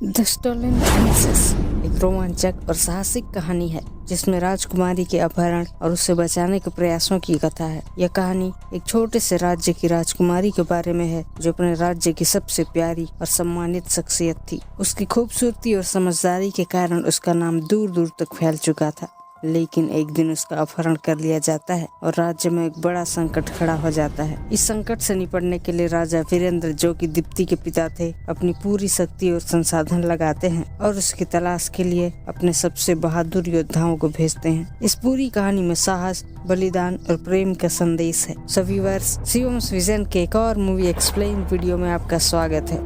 The stolen princess एक रोमांचक और साहसिक कहानी है जिसमें राजकुमारी के अपहरण और उसे बचाने के प्रयासों की कथा है। यह कहानी एक छोटे से राज्य की राजकुमारी के बारे में है जो अपने राज्य की सबसे प्यारी और सम्मानित शख्सियत थी। उसकी खूबसूरती और समझदारी के कारण उसका नाम दूर दूर तक फैल चुका था। लेकिन एक दिन उसका अपहरण कर लिया जाता है और राज्य में एक बड़ा संकट खड़ा हो जाता है। इस संकट से निपटने के लिए राजा वीरेंद्र, जो कि दीप्ति के पिता थे, अपनी पूरी शक्ति और संसाधन लगाते हैं और उसकी तलाश के लिए अपने सबसे बहादुर योद्धाओं को भेजते हैं। इस पूरी कहानी में साहस, बलिदान और प्रेम का संदेश है। सो व्यूअर्स, शिवम्स विजन के एक और मूवी एक्सप्लेन वीडियो में आपका स्वागत है।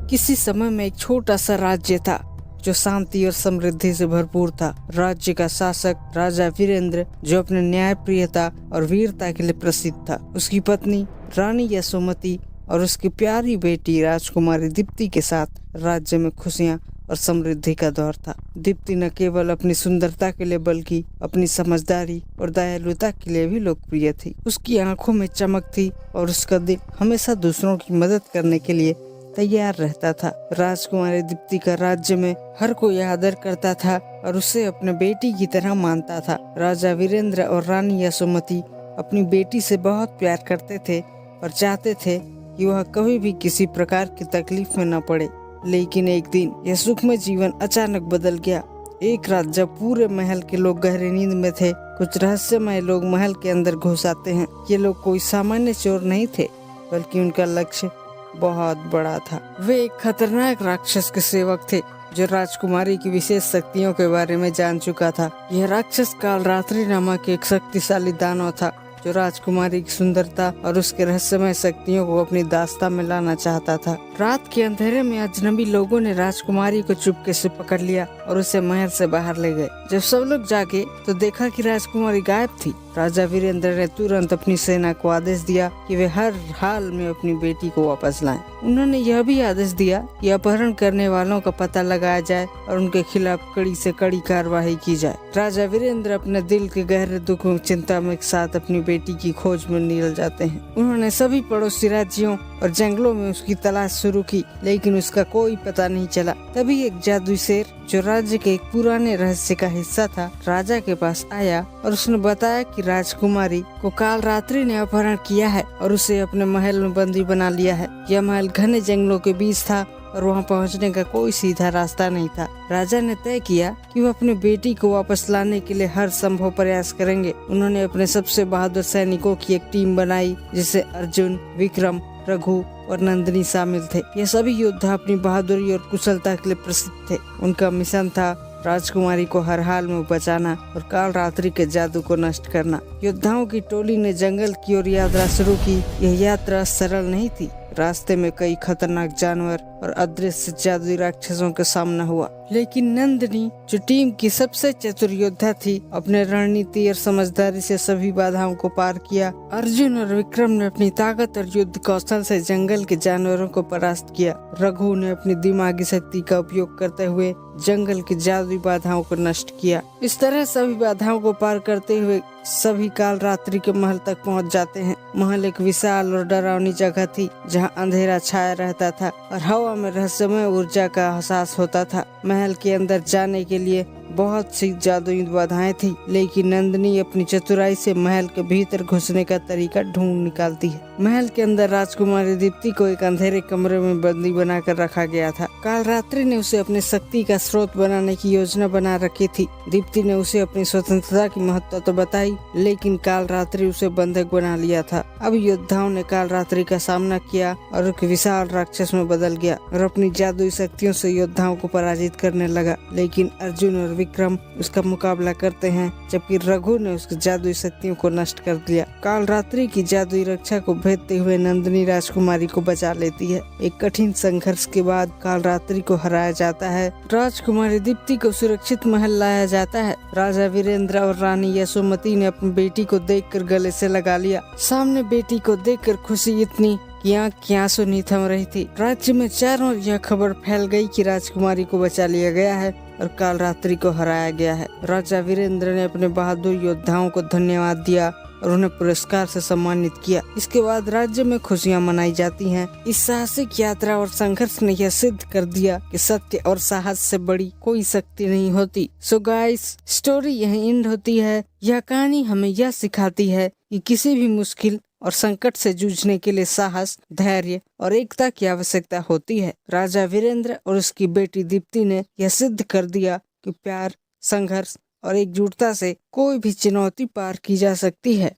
किसी समय में एक छोटा सा राज्य था जो शांति और समृद्धि से भरपूर था। राज्य का शासक राजा वीरेंद्र, जो अपने न्यायप्रियता और वीरता के लिए प्रसिद्ध था। उसकी पत्नी रानी यशोमती और उसकी प्यारी बेटी राजकुमारी दीप्ति के साथ राज्य में खुशियां और समृद्धि का दौर था। दीप्ति न केवल अपनी सुंदरता के लिए बल्कि अपनी समझदारी और दयालुता के लिए भी लोकप्रिय थी। उसकी आंखों में चमक थी और उसका दिल हमेशा दूसरों की मदद करने के लिए तैयार रहता था। राजकुमारी दीप्ति का राज्य में हर कोई आदर करता था और उसे अपने बेटी की तरह मानता था। राजा वीरेंद्र और रानी यशोमती अपनी बेटी से बहुत प्यार करते थे और चाहते थे कि वह कभी भी किसी प्रकार की तकलीफ में न पड़े। लेकिन एक दिन यह सुखमय जीवन अचानक बदल गया। एक रात जब पूरे महल के लोग गहरी नींद में थे, कुछ रहस्यमय लोग महल के अंदर घुस आते हैं। ये लोग कोई सामान्य चोर नहीं थे, बल्कि उनका लक्ष्य बहुत बड़ा था। वे एक खतरनाक राक्षस के सेवक थे जो राजकुमारी की विशेष शक्तियों के बारे में जान चुका था। यह राक्षस कालरात्रि नामक एक शक्तिशाली दानव था जो राजकुमारी की सुंदरता और उसके रहस्यमय शक्तियों को अपनी दास्तां में लाना चाहता था। रात के अंधेरे में अजनबी लोगों ने राजकुमारी को चुपके से पकड़ लिया और उसे महल से बाहर ले गए। जब सब लोग जागे तो देखा कि राजकुमारी गायब थी। राजा वीरेंद्र ने तुरंत अपनी सेना को आदेश दिया कि वे हर हाल में अपनी बेटी को वापस लाएं। उन्होंने यह भी आदेश दिया कि अपहरण करने वालों का पता लगाया जाए और उनके खिलाफ कड़ी से कड़ी कार्रवाई की जाए। राजा वीरेंद्र अपने दिल के गहरे दुख और चिंता में एक साथ अपनी बेटी की खोज में निकल जाते हैं। उन्होंने सभी पड़ोसी राज्यों और जंगलों में उसकी तलाश शुरू की, लेकिन उसका कोई पता नहीं चला। तभी एक जादुई शेर, जो राज्य के एक पुराने रहस्य का हिस्सा था, राजा के पास आया और उसने बताया कि राजकुमारी को कालरात्रि ने अपहरण किया है और उसे अपने महल में बंदी बना लिया है। यह महल घने जंगलों के बीच था और वहां पहुंचने का कोई सीधा रास्ता नहीं था। राजा ने तय किया कि वह अपनी बेटी को वापस लाने के लिए हर संभव प्रयास करेंगे। उन्होंने अपने सबसे बहादुर सैनिकों की एक टीम बनाई जिसे अर्जुन, विक्रम, रघु और नंदिनी शामिल थे। ये सभी योद्धा अपनी बहादुरी और कुशलता के लिए प्रसिद्ध थे। उनका मिशन था राजकुमारी को हर हाल में बचाना और कालरात्रि के जादू को नष्ट करना। योद्धाओं की टोली ने जंगल की ओर यात्रा शुरू की। यह यात्रा सरल नहीं थी। रास्ते में कई खतरनाक जानवर और अदृश्य जादुई राक्षसों का सामना हुआ, लेकिन नंदिनी, जो टीम की सबसे चतुर योद्धा थी, अपने रणनीति और समझदारी से सभी बाधाओं को पार किया। अर्जुन और विक्रम ने अपनी ताकत और युद्ध कौशल से जंगल के जानवरों को परास्त किया। रघु ने अपनी दिमागी शक्ति का उपयोग करते हुए जंगल की जादुई बाधाओं को नष्ट किया। इस तरह सभी बाधाओं को पार करते हुए सभी कालरात्रि के महल तक पहुंच जाते हैं। महल एक विशाल और डरावनी जगह थी जहां अंधेरा छाया रहता था और हवा में रहस्यमय ऊर्जा का एहसास होता था। महल के अंदर जाने के लिए बहुत सी जादुई बाधाएं थी, लेकिन नंदिनी अपनी चतुराई से महल के भीतर घुसने का तरीका ढूंढ निकालती है। महल के अंदर राजकुमारी दीप्ति को एक अंधेरे कमरे में बंदी बनाकर रखा गया था। कालरात्रि ने उसे अपनी शक्ति का स्रोत बनाने की योजना बना रखी थी। दीप्ति ने उसे अपनी स्वतंत्रता की महत्ता तो बताई, लेकिन कालरात्रि उसे बंधक बना लिया था। अब योद्धाओं ने कालरात्रि का सामना किया और एक विशाल राक्षस में बदल गया और अपनी जादुई शक्तियों से योद्धाओं को पराजित करने लगा। लेकिन अर्जुन और विक्रम उसका मुकाबला करते हैं, जबकि रघु ने उसकी जादुई शक्तियों को नष्ट कर दिया। कालरात्रि की जादुई रक्षा को भेदते हुए नंदिनी राजकुमारी को बचा लेती है। एक कठिन संघर्ष के बाद कालरात्रि को हराया जाता है। राजकुमारी दीप्ति को सुरक्षित महल लाया जाता है। राजा वीरेंद्र और रानी यशोमती ने अपनी बेटी को देखकर गले से लगा लिया। सामने बेटी को देखकर खुशी इतनी कि आंख की आंसू नहीं थम रही थी। राज्य में चारों ओर यह खबर फैल गई कि राजकुमारी को बचा लिया गया है और कालरात्रि को हराया गया है। राजा वीरेंद्र ने अपने बहादुर योद्धाओं को धन्यवाद दिया और उन्हें पुरस्कार से सम्मानित किया। इसके बाद राज्य में खुशियां मनाई जाती हैं। इस साहसिक यात्रा और संघर्ष ने यह सिद्ध कर दिया कि सत्य और साहस से बड़ी कोई शक्ति नहीं होती। सो गाइस, स्टोरी यहीं एंड होती है। यह कहानी हमें यह सिखाती है कि किसी भी मुश्किल और संकट से जूझने के लिए साहस, धैर्य और एकता की आवश्यकता होती है। राजा वीरेंद्र और उसकी बेटी दीप्ति ने यह सिद्ध कर दिया कि प्यार, संघर्ष और एकजुटता से कोई भी चुनौती पार की जा सकती है।